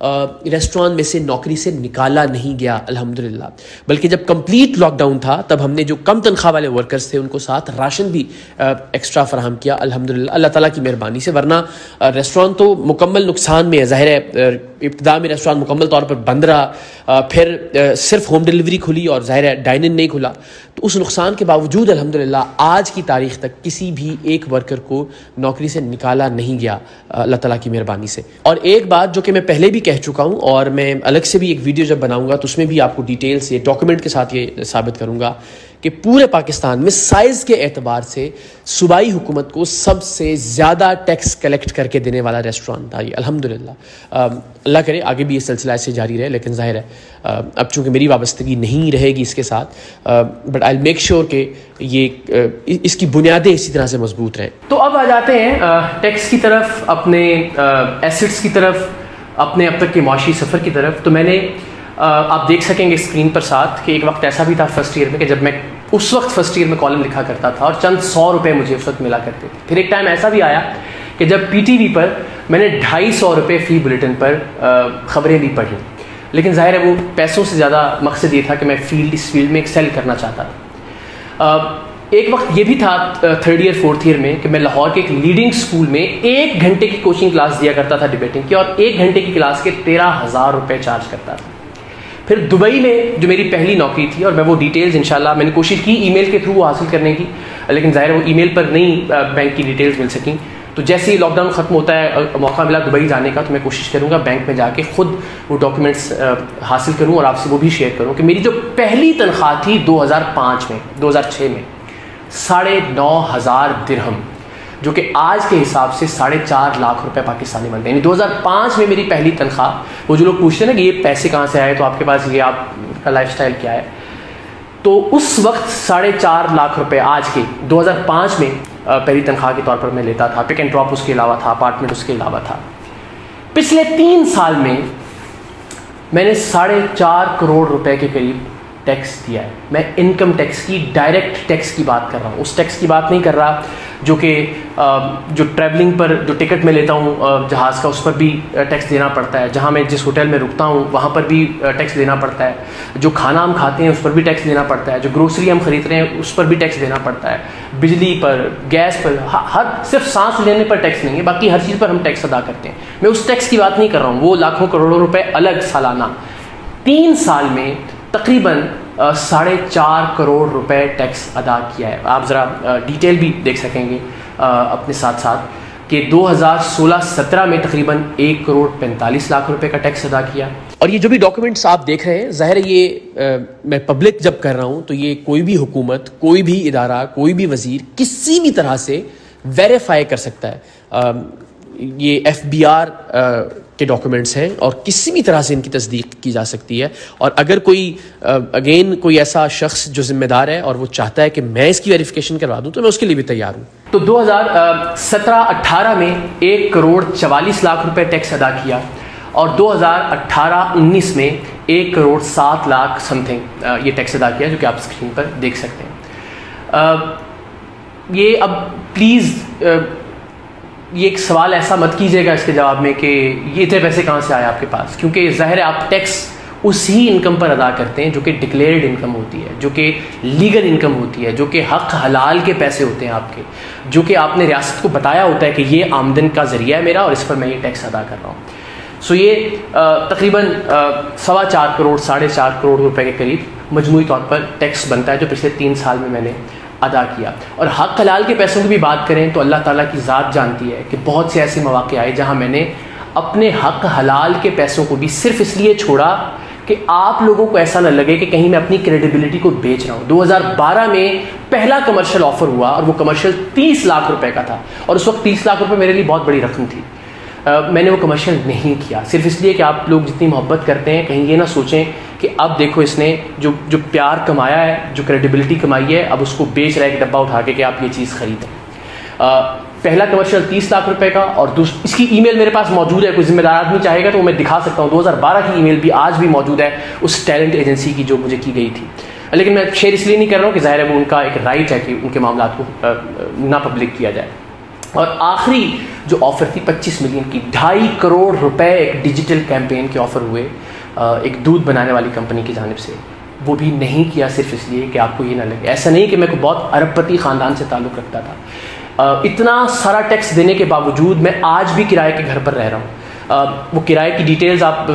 Restaurant میں سے نوکری سے نکالا نہیں گیا الحمدللہ، بلکہ جب کمپلیٹ لاک ڈاؤن تھا تب ہم نے جو کم تنخواہ والے ورکرز تھے ان کو ساتھ راشن بھی ایکسٹرا فراہم کیا الحمدللہ اللہ تعالیٰ کی مہربانی سے، ورنہ ریسٹوران تو مکمل نقصان میں ہے۔ ظاہر ہے ابتدا میں ریسٹوران مکمل طور پر بند رہا، پھر صرف ہوم ڈیلیوری کھلی اور ظاہر ہے ڈائن ان نہیں کھلا، تو اس نقصان کے باوجود الحمدللہ آج کی تاریخ تک کسی بھی ایک ورکر کو نوکری سے نکالا نہیں گیا اللہ تعالیٰ کی مہربانی سے۔ اور ایک بات جو کہ میں پہلے بھی کہہ چکا ہوں اور میں الگ سے بھی ایک ویڈیو جب بناؤں گا تو اس میں بھی آپ کو ڈیٹیلز یہ ڈاکومنٹ کے ساتھ یہ ثابت کروں گا کہ پورے پاکستان میں سائز کے اعتبار سے صوبائی حکومت کو سب سے زیادہ ٹیکس کلیکٹ کر کے دینے والا ریسٹوران تھا یہ الحمدللہ۔ اللہ کرے آگے بھی یہ سلسلہ ایسے جاری رہے، لیکن ظاہر ہے اب چونکہ میری وابستگی نہیں رہے گی اس کے ساتھ، بٹ آئی میک شیور کہ یہ اس کی بنیادیں اسی طرح سے مضبوط رہیں۔ تو اب آ جاتے ہیں ٹیکس کی طرف، اپنے ایسٹس کی طرف، اپنے اب تک کے معاشی سفر کی طرف۔ تو میں نے آپ دیکھ سکیں گے اسکرین پر ساتھ کہ ایک وقت ایسا بھی تھا فرسٹ ایئر میں کہ جب میں اس وقت فرسٹ ایئر میں کالم لکھا کرتا تھا اور چند 100 روپے مجھے اس وقت ملا کرتے تھے۔ پھر ایک ٹائم ایسا بھی آیا کہ جب پی ٹی وی پر میں نے 250 روپے فی بلیٹن پر خبریں بھی پڑھیں، لیکن ظاہر ہے وہ پیسوں سے زیادہ مقصد یہ تھا کہ میں اس فیلڈ میں ایکسل کرنا چاہتا تھا۔ ایک وقت یہ بھی تھا 3rd ایئر 4th ایئر میں کہ میں لاہور کے ایک لیڈنگ اسکول میں 1 گھنٹے کی کوچنگ کلاس دیا کرتا تھا ڈیبیٹنگ کی، اور 1 گھنٹے کی کلاس کے 13,000 روپے چارج کرتا تھا۔ پھر دبئی میں جو میری پہلی نوکری تھی، اور میں وہ ڈیٹیلز انشاءاللہ میں نے کوشش کی ای میل کے تھرو حاصل کرنے کی، لیکن ظاہر وہ ای میل پر نہیں بینک کی ڈیٹیلز مل سکیں۔ تو جیسے ہی لاک ڈاؤن ختم ہوتا ہے موقع ملا دبئی جانے کا، تو میں کوشش کروں گا بینک میں جا کے خود وہ ڈاکیومنٹس حاصل کروں اور آپ سے وہ بھی شیئر کروں کہ میری جو پہلی تنخواہ تھی 2006 میں 9,500 درہم، جو کہ آج کے حساب سے 4.5 لاکھ روپے پاکستانی بنتے ہیں۔ یعنی 2005 میں میری پہلی تنخواہ، وہ جو لوگ پوچھتے ہیں نا کہ یہ پیسے کہاں سے آئے تو آپ کے پاس یہ آپ کا لائف سٹائل کیا ہے، تو اس وقت 4.5 لاکھ روپے آج کے 2005 میں پہلی تنخواہ کے طور پر میں لیتا تھا۔ پک اینڈ ڈراپ اس کے علاوہ تھا، اپارٹمنٹ اس کے علاوہ تھا۔ پچھلے 3 سال میں نے 4.5 کروڑ روپے کے قریب ٹیکس دیا ہے۔ میں انکم ٹیکس کی، ڈائریکٹ ٹیکس کی بات کر رہا ہوں، اس ٹیکس کی بات نہیں کر رہا جو کہ جو ٹریولنگ پر جو ٹکٹ میں لیتا ہوں جہاز کا اس پر بھی ٹیکس دینا پڑتا ہے، جہاں میں جس ہوٹل میں رکتا ہوں وہاں پر بھی ٹیکس دینا پڑتا ہے، جو کھانا ہم کھاتے ہیں اس پر بھی ٹیکس دینا پڑتا ہے، جو گروسری ہم خرید رہے ہیں اس پر بھی ٹیکس دینا پڑتا ہے، بجلی پر، گیس پر، ہر صرف سانس لینے پر ٹیکس نہیں ہے، باقی ہر چیز پر ہم ٹیکس ادا کرتے ہیں۔ میں اس ٹیکس کی بات نہیں کر رہا ہوں، وہ لاکھوں کروڑوں روپے الگ سالانہ۔ 3 سال میں تقریباً 4.5 کروڑ روپے ٹیکس ادا کیا ہے۔ آپ ذرا ڈیٹیل بھی دیکھ سکیں گے اپنے ساتھ ساتھ کہ 2016-17 میں تقریباً 1 کروڑ 45 لاکھ روپے کا ٹیکس ادا کیا۔ اور یہ جو بھی ڈاکومنٹس آپ دیکھ رہے ہیں، ظاہر ہے یہ میں پبلک جب کر رہا ہوں تو یہ کوئی بھی حکومت، کوئی بھی ادارہ، کوئی بھی وزیر کسی بھی طرح سے ویریفائی کر سکتا ہے۔ یہ FBR کے ڈاکومنٹس ہیں اور کسی بھی طرح سے ان کی تصدیق کی جا سکتی ہے، اور اگر کوئی ایسا شخص جو ذمہ دار ہے اور وہ چاہتا ہے کہ میں اس کی ویریفیکیشن کروا دوں تو میں اس کے لیے بھی تیار ہوں۔ تو 2017-18 میں 1 کروڑ 44 لاکھ روپے ٹیکس ادا کیا، اور 2018-19 میں 1 کروڑ 7 لاکھ سم تھنگ یہ ٹیکس ادا کیا، جو کہ آپ اسکرین پر دیکھ سکتے ہیں۔ یہ اب پلیز یہ ایک سوال ایسا مت کیجیے گا اس کے جواب میں کہ یہ اتنے پیسے کہاں سے آئے آپ کے پاس، کیونکہ ظاہر ہے آپ ٹیکس اسی انکم پر ادا کرتے ہیں جو کہ ڈکلیئرڈ انکم ہوتی ہے، جو کہ لیگل انکم ہوتی ہے، جو کہ حق حلال کے پیسے ہوتے ہیں آپ کے، جو کہ آپ نے ریاست کو بتایا ہوتا ہے کہ یہ آمدن کا ذریعہ ہے میرا اور اس پر میں یہ ٹیکس ادا کر رہا ہوں۔ سو یہ تقریباً 4.25 کروڑ 4.5 کروڑ روپے کے قریب مجموعی طور پر ٹیکس بنتا ہے جو پچھلے 3 سال میں نے ادا کیا۔ اور حق حلال کے پیسوں کی بھی بات کریں تو اللہ تعالیٰ کی ذات جانتی ہے کہ بہت سے ایسے مواقع آئے جہاں میں نے اپنے حق حلال کے پیسوں کو بھی صرف اس لیے چھوڑا کہ آپ لوگوں کو ایسا نہ لگے کہ کہیں میں اپنی کریڈیبلٹی کو بیچ رہا ہوں۔ 2012 میں پہلا کمرشل آفر ہوا اور وہ کمرشل 30 لاکھ روپے کا تھا، اور اس وقت 30 لاکھ روپے میرے لیے بہت بڑی رقم تھی۔ میں نے وہ کمرشل نہیں کیا صرف اس لیے کہ آپ لوگ جتنی محبت کرتے ہیں کہیں یہ نہ سوچیں کہ اب دیکھو اس نے جو پیار کمایا ہے، جو کریڈیبلٹی کمائی ہے، اب اس کو بیچ رہا ہے ایک ڈبہ اٹھا کے کہ آپ یہ چیز خریدیں۔ پہلا کمرشل 30 لاکھ روپے کا، اور اس کی ای میل میرے پاس موجود ہے، کوئی ذمہ دار آدمی چاہے گا تو میں دکھا سکتا ہوں۔ 2012 کی ای میل بھی آج بھی موجود ہے اس ٹیلنٹ ایجنسی کی جو مجھے کی گئی تھی، لیکن میں شیئر اس لیے نہیں کر رہا ہوں کہ ظاہر ہے وہ ان کا ایک رائٹ ہے کہ ان کے معاملات کو نہ پبلک کیا جائے۔ اور آخری جو آفر تھی 25 ملین کی، 2.5 کروڑ روپے ایک ڈیجیٹل کیمپین کے آفر ہوئے ایک دودھ بنانے والی کمپنی کی جانب سے. وہ بھی نہیں کیا صرف اس لیے کہ آپ کو یہ نہ لگے. ایسا نہیں کہ میں کوئی بہت ارب پتی خاندان سے تعلق رکھتا تھا. اتنا سارا ٹیکس دینے کے باوجود میں آج بھی کرائے کے گھر پر رہ رہا ہوں. وہ کرائے کی ڈیٹیلز آپ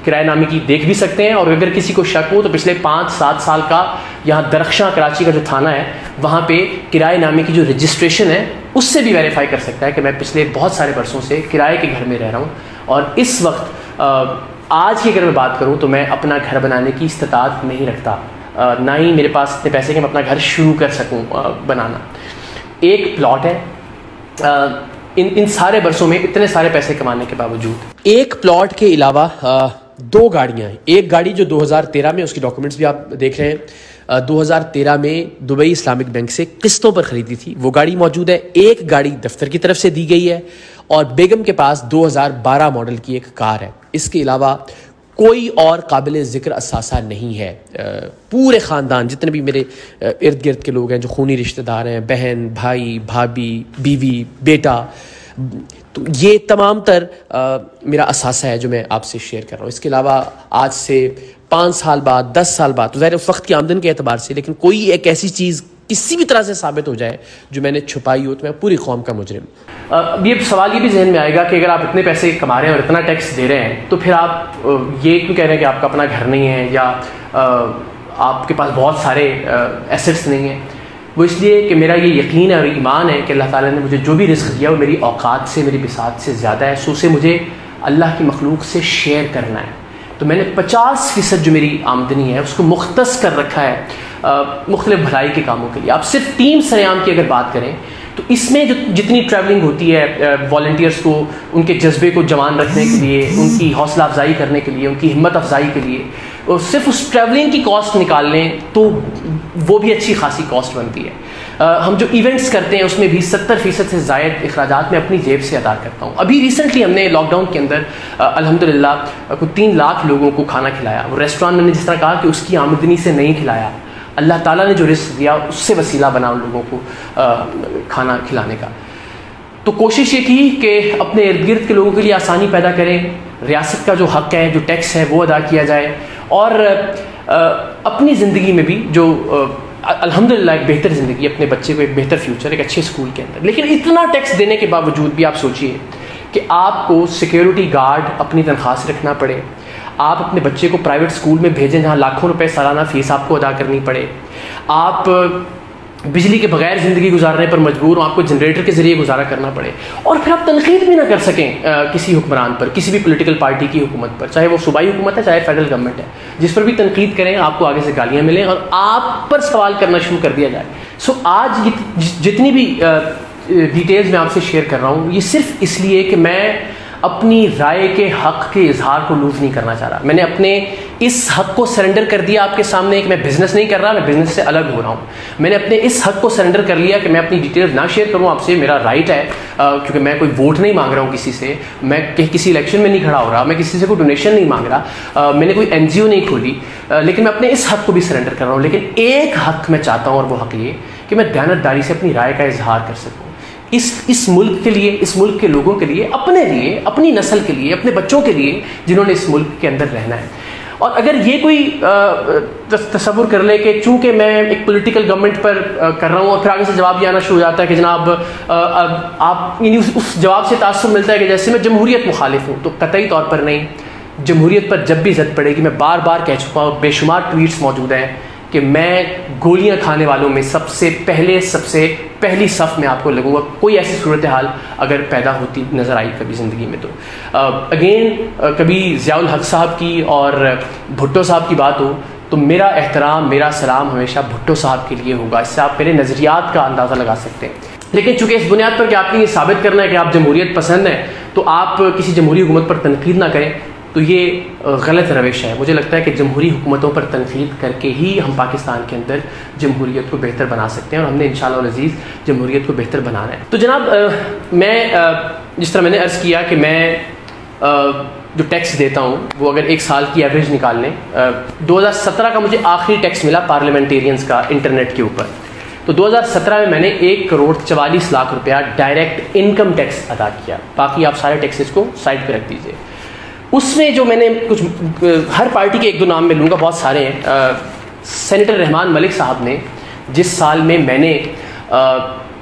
کرائے نامے کی دیکھ بھی سکتے ہیں، اور اگر کسی کو شک ہو تو پچھلے 5-7 سال کا یہاں درخشاں کراچی کا جو تھانہ ہے وہاں پہ کرائے نامے کی جو رجسٹریشن ہے اس سے بھی ویریفائی کر سکتا ہے کہ میں پچھلے بہت سارے برسوں سے کرائے کے گھر میں رہ رہا ہوں. اور اس وقت آج کی اگر میں بات کروں تو میں اپنا گھر بنانے کی استطاعت نہیں رکھتا، نہ ہی میرے پاس اتنے پیسے کہ میں اپنا گھر شروع کر سکوں بنانا. ایک پلاٹ ہے، ان سارے برسوں میں اتنے سارے پیسے کمانے کے باوجود ایک پلاٹ کے علاوہ 2 گاڑیاں ہیں. ایک گاڑی جو 2013 میں، اس کی ڈاکومنٹس بھی آپ دیکھ رہے ہیں، 2013 میں دبئی اسلامک بینک سے قسطوں پر خریدی تھی، وہ گاڑی موجود ہے. ایک گاڑی دفتر کی طرف سے دی گئی ہے، اور بیگم کے پاس 2012 ماڈل کی ایک کار ہے. اس کے علاوہ کوئی اور قابل ذکر اثاثہ نہیں ہے. پورے خاندان جتنے بھی میرے ارد گرد کے لوگ ہیں جو خونی رشتہ دار ہیں، بہن، بھائی، بھابھی، بیوی، بیٹا، تو یہ تمام تر میرا اثاثہ ہے جو میں آپ سے شیئر کر رہا ہوں. اس کے علاوہ آج سے 5 سال بعد، 10 سال بعد، تو ظاہر اس وقت کی آمدن کے اعتبار سے، لیکن کوئی ایک ایسی چیز کسی بھی طرح سے ثابت ہو جائے جو میں نے چھپائی ہو تو میں پوری قوم کا مجرم. اب یہ سوال یہ بھی ذہن میں آئے گا کہ اگر آپ اتنے پیسے کما رہے ہیں اور اتنا ٹیکس دے رہے ہیں تو پھر آپ یہ کیوں کہہ رہے ہیں کہ آپ کا اپنا گھر نہیں ہے یا آپ کے پاس بہت سارے ایسٹس نہیں ہیں. وہ اس لیے کہ میرا یہ یقین ہے اور ایمان ہے کہ اللہ تعالیٰ نے مجھے جو بھی رزق دیا وہ میری اوقات سے، میری بساط سے زیادہ ہے، سو اسے مجھے اللہ کی مخلوق سے شیئر کرنا ہے. تو میں نے 50% جو میری آمدنی ہے اس کو مختص کر رکھا ہے مختلف بھلائی کے کاموں کے لیے. آپ صرف ٹیم سریام کی اگر بات کریں تو اس میں جو جتنی ٹریولنگ ہوتی ہے والنٹیئرس کو ان کے جذبے کو جوان رکھنے کے لیے، ان کی حوصلہ افزائی کرنے کے لیے، ان کی ہمت افزائی کے لیے، اور صرف اس ٹریولنگ کی کاسٹ نکال لیں تو وہ بھی اچھی خاصی کاسٹ بنتی ہے. ہم جو ایونٹس کرتے ہیں اس میں بھی 70% سے زائد اخراجات میں اپنی جیب سے ادا کرتا ہوں. ابھی ریسنٹلی ہم نے لاک ڈاؤن کے اندر الحمدللہ کوئی 3 لاکھ لوگوں کو کھانا کھلایا. وہ ریسٹوران میں نے جس طرح کہا کہ اس کی آمدنی سے نہیں کھلایا، اللہ تعالیٰ نے جو رزق دیا اس سے وسیلہ بنا ان لوگوں کو کھانا کھلانے کا. تو کوشش یہ کی کہ اپنے ارد گرد کے لوگوں کے لیے آسانی پیدا کریں، ریاست کا جو حق ہے، جو ٹیکس ہے وہ ادا کیا جائے، اور اپنی زندگی میں بھی جو الحمدللہ ایک بہتر زندگی، اپنے بچے کو ایک بہتر فیوچر، ایک اچھے اسکول کے اندر. لیکن اتنا ٹیکس دینے کے باوجود بھی آپ سوچئے کہ آپ کو سیکیورٹی گارڈ اپنی تنخواہ سے رکھنا پڑے، آپ اپنے بچے کو پرائیویٹ اسکول میں بھیجیں جہاں لاکھوں روپے سالانہ فیس آپ کو ادا کرنی پڑے، آپ بجلی کے بغیر زندگی گزارنے پر مجبور ہوں، آپ کو جنریٹر کے ذریعے گزارا کرنا پڑے، اور پھر آپ تنقید بھی نہ کر سکیں کسی حکمران پر، کسی بھی پولیٹیکل پارٹی کی حکومت پر، چاہے وہ صوبائی حکومت ہے چاہے فیڈرل گورنمنٹ ہے. جس پر بھی تنقید کریں آپ کو آگے سے گالیاں ملیں اور آپ پر سوال کرنا شروع کر دیا جائے. سو آج جتنی بھی ڈیٹیلز میں آپ سے شیئر کر رہا ہوں یہ صرف اس لیے کہ میں اپنی رائے کے حق کے اظہار کو لوز نہیں کرنا چاہ رہا. میں نے اپنے اس حق کو سرنڈر کر دیا آپ کے سامنے کہ میں بزنس نہیں کر رہا، میں بزنس سے الگ ہو رہا ہوں. میں نے اپنے اس حق کو سرنڈر کر لیا کہ میں اپنی ڈیٹیلز نہ شیئر کروں آپ سے، میرا رائٹ ہے، کیونکہ میں کوئی ووٹ نہیں مانگ رہا ہوں کسی سے، میں کسی الیکشن میں نہیں کھڑا ہو رہا، میں کسی سے کوئی ڈونیشن نہیں مانگ رہا، میں نے کوئی NGO نہیں کھولی، لیکن میں اپنے اس حق کو بھی سرنڈر کر رہا ہوں. لیکن ایک حق میں چاہتا ہوں، اور وہ حق یہ کہ میں دیانتداری سے اپنی رائے کا اظہار کر سکوں اس ملک کے لیے، اس ملک کے لوگوں کے لیے، اپنے لیے، اپنی نسل کے لیے، اپنے بچوں کے لیے جنہوں نے اس ملک کے اندر رہنا ہے. اور اگر یہ کوئی تصور کر لے کہ چونکہ میں ایک پولیٹیکل گورنمنٹ پر کر رہا ہوں اور پھر آگے سے جواب یہ آنا شروع ہو جاتا ہے کہ جناب آپ یعنی اس جواب سے تاثر ملتا ہے کہ جیسے میں جمہوریت مخالف ہوں، تو قطعی طور پر نہیں. جمہوریت پر جب بھی زد پڑے گی، میں بار بار کہہ چکا ہوں، بے شمار ٹویٹس موجود ہیں کہ میں گولیاں کھانے والوں میں سب سے پہلی صف میں آپ کو لگوں گا. کوئی ایسی صورتحال اگر پیدا ہوتی نظر آئی کبھی زندگی میں تو اگین کبھی ضیاء الحق صاحب کی اور بھٹو صاحب کی بات ہو تو میرا احترام، میرا سلام ہمیشہ بھٹو صاحب کے لیے ہوگا. اس سے آپ میرے نظریات کا اندازہ لگا سکتے ہیں. لیکن چونکہ اس بنیاد پر کہ آپ نے یہ ثابت کرنا ہے کہ آپ جمہوریت پسند ہیں تو آپ کسی جمہوری حکومت پر تنقید نہ کریں، تو یہ غلط روش ہے. مجھے لگتا ہے کہ جمہوری حکومتوں پر تنقید کر کے ہی ہم پاکستان کے اندر جمہوریت کو بہتر بنا سکتے ہیں، اور ہم نے انشاءاللہ العزیز جمہوریت کو بہتر بنانا ہے. تو جناب میں جس طرح میں نے عرض کیا کہ میں جو ٹیکس دیتا ہوں وہ اگر ایک سال کی ایوریج نکال لیں، 2017 کا مجھے آخری ٹیکس ملا پارلیمنٹیرینز کا انٹرنیٹ کے اوپر. تو 2017 میں نے 1,44,00,000 روپیہ ڈائریکٹ انکم ٹیکس ادا کیا. باقی آپ سارے ٹیکسز کو سائڈ پہ رکھ دیجیے. اس میں جو میں نے کچھ ہر پارٹی کے 1-2 نام میں لوں گا, بہت سارے ہیں. سینیٹر رحمان ملک صاحب نے جس سال میں نے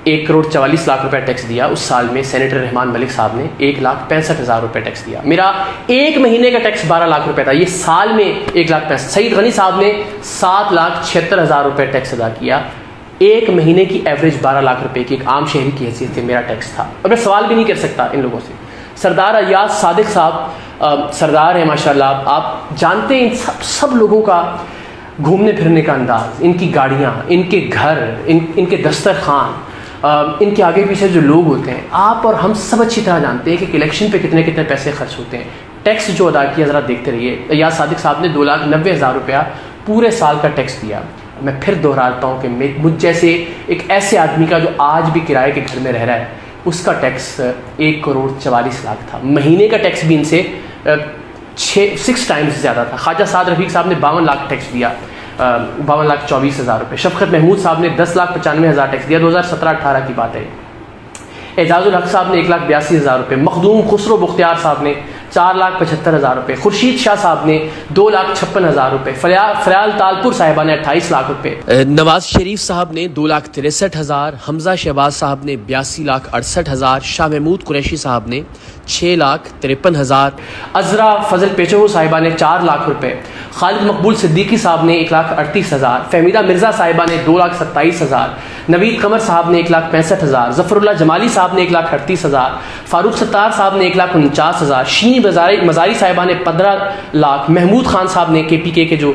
1,44,00,000 روپیہ ٹیکس دیا, اس سال میں سینیٹر رحمان ملک صاحب نے 1,65,000 روپیہ ٹیکس دیا. میرا ایک مہینے کا ٹیکس 12 لاکھ روپے تھا, یہ سال میں 1,65,000. سعید غنی صاحب نے 7,76,000 روپے ٹیکس ادا کیا. ایک مہینے کی ایوریج 12 لاکھ روپے کی ایک عام شہری کی حیثیت سے میرا ٹیکس تھا, اور میں سوال بھی نہیں کر سکتا ان لوگوں سے. سردار ایاز صادق صاحب سردار ہیں ماشاء اللہ, آپ جانتے ہیں ان سب لوگوں کا گھومنے پھرنے کا انداز, ان کی گاڑیاں, ان کے گھر, ان کے دسترخوان, ان کے آگے پیچھے جو لوگ ہوتے ہیں, آپ اور ہم سب اچھی طرح جانتے ہیں کہ الیکشن پہ کتنے پیسے خرچ ہوتے ہیں. ٹیکس جو ادا کیا ذرا دیکھتے رہیے. ایاز صادق صاحب نے 2,90,000 روپیہ پورے سال کا ٹیکس دیا. میں پھر دہراتا ہوں کہ مجھ جیسے ایک ایسے آدمی کا جو آج بھی کرائے کے گھر میں رہ رہا ہے, اس کا ٹیکس 1,44,00,000 تھا. مہینے کا ٹیکس بھی ان سے 6 ٹائمز زیادہ تھا. خواجہ سعد رفیق صاحب نے 52 لاکھ ٹیکس دیا, 52,24,000 روپے. شفقت محمود صاحب نے 10,95,000 ٹیکس دیا. 2017-18 کی بات ہے. اعجاز الحق صاحب نے 1,82,000 روپے. مخدوم خسرو بختیار صاحب نے 4,75,000 روپے. خورشید شاہ صاحب نے 2,56,000 روپے. فریال تالپور صاحبہ نے 28 لاکھ روپے. نواز شریف صاحب نے 2,63,000. حمزہ شہباز صاحب نے 82,68,000. شاہ محمود قریشی صاحب نے 6,53,000. عذرا فضل پیچو صاحبہ نے 4 لاکھ روپے. خالد مقبول صدیقی صاحب نے 1,38,000. فہمیدہ مرزا صاحبہ نے 2,27,000. نوید قمر صاحب نے 1,65,000. ظفر اللہ جمالی صاحب نے 1,38,000. فاروق ستار صاحب نے 1,49,000. شینی مزاری صاحبہ نے 15 لاکھ. محمود خان صاحب نے KPK کے جو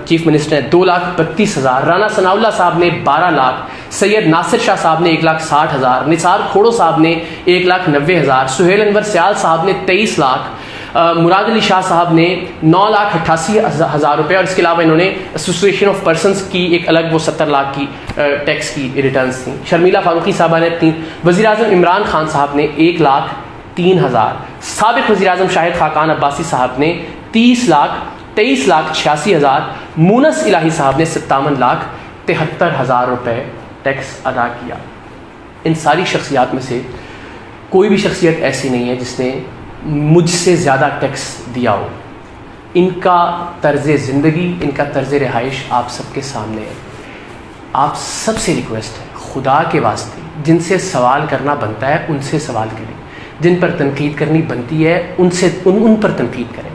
چیف منسٹر ہیں 2,32,000. رانا ثناء اللہ صاحب نے 12 لاکھ. سید ناصر شاہ صاحب نے 1,60,000. نثار کھوڑو صاحب نے 1,90,000. سہیل انور سیال صاحب نے 23 لاکھ. مراد علی شاہ صاحب نے 9,88,000 روپے. اور اس کے علاوہ انہوں نے ایسوسیشن آف پرسنس کی ایک الگ وہ 70 لاکھ کی ٹیکس کی ریٹرنز تھیں. شرمیلہ فاروقی صاحبہ نے 3. وزیر اعظم عمران خان صاحب نے 1,03,000. سابق وزیر اعظم شاہد خاقان عباسی صاحب نے 23,86,000. مونس الہی صاحب نے 57,73,000 روپے ٹیکس ادا کیا. ان ساری شخصیات میں سے کوئی بھی شخصیت ایسی نہیں ہے جس نے مجھ سے زیادہ ٹیکس دیا ہو. ان کا طرز زندگی, ان کا طرز رہائش آپ سب کے سامنے ہے. آپ سب سے ریکویسٹ ہے, خدا کے واسطے جن سے سوال کرنا بنتا ہے ان سے سوال کریں, جن پر تنقید کرنی بنتی ہے ان پر تنقید کریں.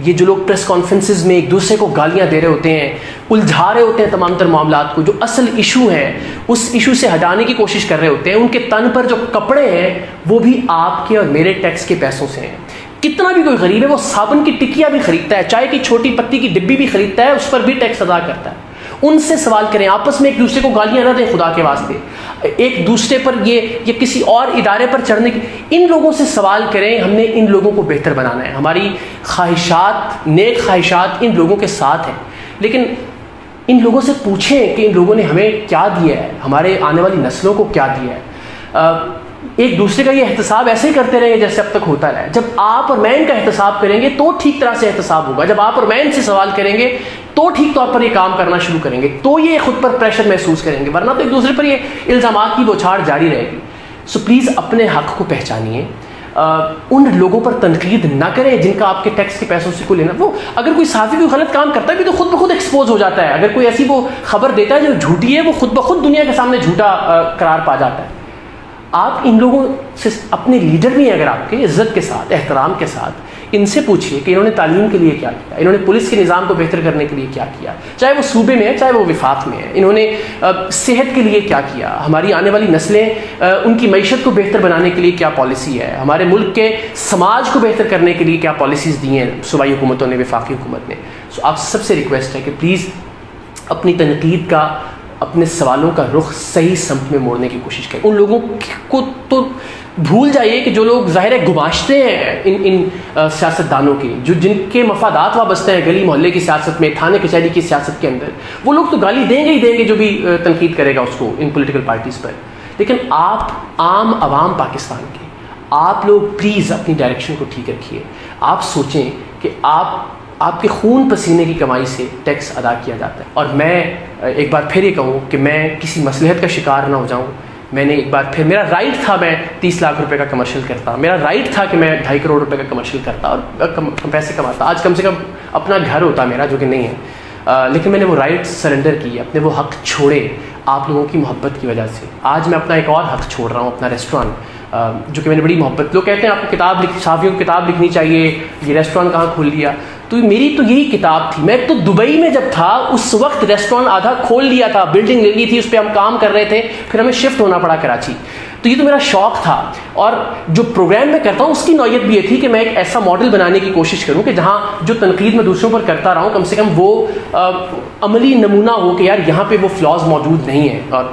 یہ جو لوگ پریس کانفرنسز میں ایک دوسرے کو گالیاں دے رہے ہوتے ہیں, الجھا رہے ہوتے ہیں تمام تر معاملات کو, جو اصل ایشو ہے اس ایشو سے ہٹانے کی کوشش کر رہے ہوتے ہیں, ان کے تن پر جو کپڑے ہیں وہ بھی آپ کے اور میرے ٹیکس کے پیسوں سے ہیں. کتنا بھی کوئی غریب ہے وہ صابن کی ٹکیاں بھی خریدتا ہے, چائے کی چھوٹی پتی کی ڈبی بھی خریدتا ہے, اس پر بھی ٹیکس ادا کرتا ہے. ان سے سوال کریں, آپس میں ایک دوسرے کو گالیاں نہ دیں خدا کے واسطے. ایک دوسرے پر یہ کسی اور ادارے پر چڑھنے کی, ان لوگوں سے سوال کریں. ہم نے ان لوگوں کو بہتر بنانا ہے. ہماری خواہشات, نیک خواہشات ان لوگوں کے ساتھ ہیں, لیکن ان لوگوں سے پوچھیں کہ ان لوگوں نے ہمیں کیا دیا ہے, ہمارے آنے والی نسلوں کو کیا دیا ہے. ایک دوسرے کا یہ احتساب ایسے ہی کرتے رہیں جیسے اب تک ہوتا رہا ہے. جب آپ اور میں ان کا احتساب کریں گے تو ٹھیک طرح سے احتساب ہوگا. جب آپ اور میں ان سے سوال کریں گے تو ٹھیک طور پر یہ کام کرنا شروع کریں گے, تو یہ خود پر پریشر محسوس کریں گے, ورنہ تو ایک دوسرے پر یہ الزامات کی بوچھاڑ جاری رہے گی. سو پلیز اپنے حق کو پہچانیے. ان لوگوں پر تنقید نہ کریں جن کا آپ کے ٹیکس کے پیسوں سے کو لینا. وہ اگر کوئی صحافی کوئی غلط کام کرتا ہے بھی تو خود بخود ایکسپوز ہو جاتا ہے. اگر کوئی ایسی وہ خبر دیتا ہے جو جھوٹی ہے, وہ خود بخود دنیا کے سامنے جھوٹا قرار پا جاتا ہے. آپ ان لوگوں سے, اپنے لیڈر بھی ہیں اگر آپ کے, عزت کے ساتھ, احترام کے ساتھ ان سے پوچھیے کہ انہوں نے تعلیم کے لیے کیا کیا, انہوں نے پولیس کے نظام کو بہتر کرنے کے لیے کیا کیا, چاہے وہ صوبے میں ہے چاہے وہ وفاق میں ہے, انہوں نے صحت کے لیے کیا کیا, ہماری آنے والی نسلیں ان کی معیشت کو بہتر بنانے کے لیے کیا پالیسی ہے, ہمارے ملک کے سماج کو بہتر کرنے کے لیے کیا پالیسیز دی ہیں صوبائی حکومتوں نے, وفاقی حکومت نے. سو آپ سب سے ریکویسٹ ہے کہ پلیز اپنی تنقید کا, اپنے سوالوں کا رخ صحیح سمت میں موڑنے کی کوشش کریں. ان لوگوں کو تو بھول جائیے کہ جو لوگ ظاہر گماشتے ہیں ان سیاستدانوں کے, جو جن کے مفادات وابستہ ہیں گلی محلے کی سیاست میں, تھانے کچہری کی سیاست کے اندر, وہ لوگ تو گالی دیں گے ہی دیں گے جو بھی تنقید کرے گا اس کو ان پولیٹیکل پارٹیز پر. لیکن آپ عام عوام پاکستان کے, آپ لوگ پلیز اپنی ڈائریکشن کو ٹھیک رکھیے. آپ سوچیں کہ آپ کے خون پسینے کی کمائی سے ٹیکس ادا کیا جاتا ہے. اور میں ایک بار پھر یہ کہوں کہ میں کسی مصلحت کا شکار نہ ہو جاؤں. میں نے ایک بار پھر میرا رائٹ تھا میں 30 لاکھ روپے کا کمرشل کرتا, میرا رائٹ تھا کہ میں 2.5 کروڑ روپے کا کمرشل کرتا اور پیسے کماتا. آج کم سے کم اپنا گھر ہوتا میرا, جو کہ نہیں ہے, لیکن میں نے وہ رائٹ سرنڈر کیے, اپنے وہ حق چھوڑے آپ لوگوں کی محبت کی وجہ سے. آج میں اپنا ایک اور حق چھوڑ رہا ہوں, اپنا ریسٹورانٹ, جو کہ میں نے بڑی محبت, لوگ کہتے ہیں آپ کو صحافیوں کو کتاب لکھنی چاہیے, یہ ریسٹورانٹ کہاں کھول لیا. تو میری تو یہی کتاب تھی. میں تو دبئی میں جب تھا اس وقت ریسٹورانٹ آدھا کھول لیا تھا, بلڈنگ لے لی تھی, اس پہ ہم کام کر رہے تھے, پھر ہمیں شفٹ ہونا پڑا کراچی. تو یہ تو میرا شوق تھا. اور جو پروگرام میں کرتا ہوں اس کی نوعیت بھی یہ تھی کہ میں ایک ایسا ماڈل بنانے کی کوشش کروں کہ جہاں جو تنقید میں دوسروں پر کرتا رہا ہوں, کم سے کم وہ عملی نمونہ ہو کہ یار یہاں پہ وہ فلاز موجود نہیں ہیں. اور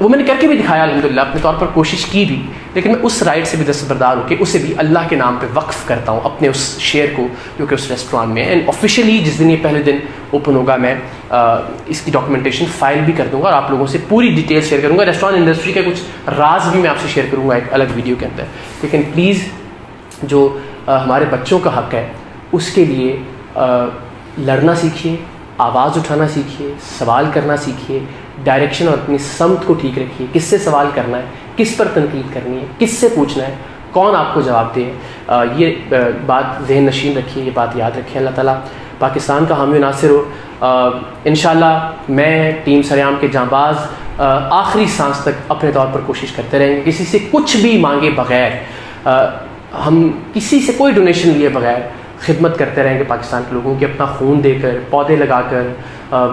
وہ میں نے کر کے بھی دکھایا الحمدللہ, اپنے طور پر کوشش کی بھی, لیکن میں اس رائٹ سے بھی دستبردار ہو کے اسے بھی اللہ کے نام پہ وقف کرتا ہوں, اپنے اس شیئر کو جو کہ اس ریسٹورانٹ میں. اینڈ آفیشیلی جس دن یہ پہلے دن اوپن ہوگا میں اس کی ڈاکومنٹیشن فائل بھی کر دوں گا اور آپ لوگوں سے پوری ڈیٹیل شیئر کروں گا. ریسٹورانٹ انڈسٹری کے کچھ راز بھی میں آپ سے شیئر کروں گا ایک الگ ویڈیو کے اندر. لیکن پلیز جو ہمارے بچوں کا حق ہے اس کے لیے لڑنا سیکھیے, آواز اٹھانا سیکھیے, سوال کرنا سیکھیے, ڈائریکشن اور اپنی سمت کو ٹھیک رکھیے. کس سے سوال کرنا ہے, کس پر تنقید کرنی ہے, کس سے پوچھنا ہے, کون آپ کو جواب دے. یہ بات ذہن نشین رکھیے, یہ بات یاد رکھیں. اللہ تعالیٰ پاکستان کا حامی و ناصر ہو. انشاءاللہ میں ٹیم سریام کے جانباز آخری سانس تک اپنے طور پر کوشش کرتے رہیں گے, کسی سے کچھ بھی مانگے بغیر, ہم کسی سے کوئی ڈونیشن لیے بغیر خدمت کرتے رہیں گے پاکستان کے لوگوں کی, اپنا خون دے کر, پودے لگا کر,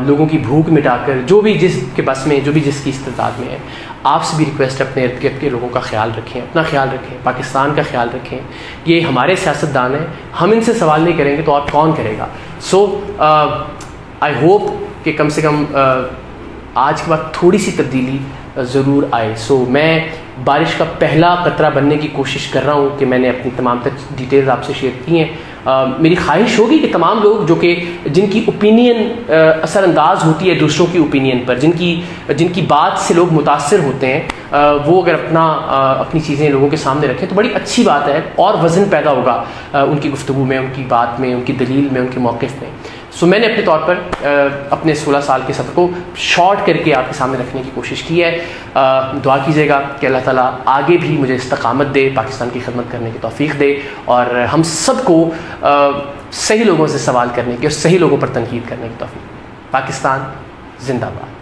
لوگوں کی بھوک مٹا کر, جو بھی جس کے بس میں, جو بھی جس کی استطاعت میں ہے. آپ سے بھی ریکویسٹ ہے اپنے ارد گرد کے لوگوں کا خیال رکھیں, اپنا خیال رکھیں, پاکستان کا خیال رکھیں. یہ ہمارے سیاستدان ہیں, ہم ان سے سوال نہیں کریں گے تو اور کون کرے گا. سو آئی ہوپ کہ کم سے کم آج کے بعد تھوڑی سی تبدیلی ضرور آئے. سو میں بارش کا پہلا قطرہ بننے کی کوشش کر رہا ہوں کہ میں نے اپنی تمام ڈیٹیلز آپ سے شیئر کی ہیں. میری خواہش ہوگی کہ تمام لوگ جو کہ جن کی اوپینین اثر انداز ہوتی ہے دوسروں کی اوپینین پر, جن کی بات سے لوگ متاثر ہوتے ہیں, وہ اگر اپنی چیزیں لوگوں کے سامنے رکھیں تو بڑی اچھی بات ہے, اور وزن پیدا ہوگا ان کی گفتگو میں, ان کی بات میں, ان کی دلیل میں, ان کے موقف میں. سو میں نے اپنے طور پر اپنے 16 سال کے سفر کو شارٹ کر کے آپ کے سامنے رکھنے کی کوشش کی ہے. دعا کیجیے گا کہ اللہ تعالیٰ آگے بھی مجھے استقامت دے, پاکستان کی خدمت کرنے کی توفیق دے, اور ہم سب کو صحیح لوگوں سے سوال کرنے کی اور صحیح لوگوں پر تنقید کرنے کی توفیق. پاکستان زندہ باد.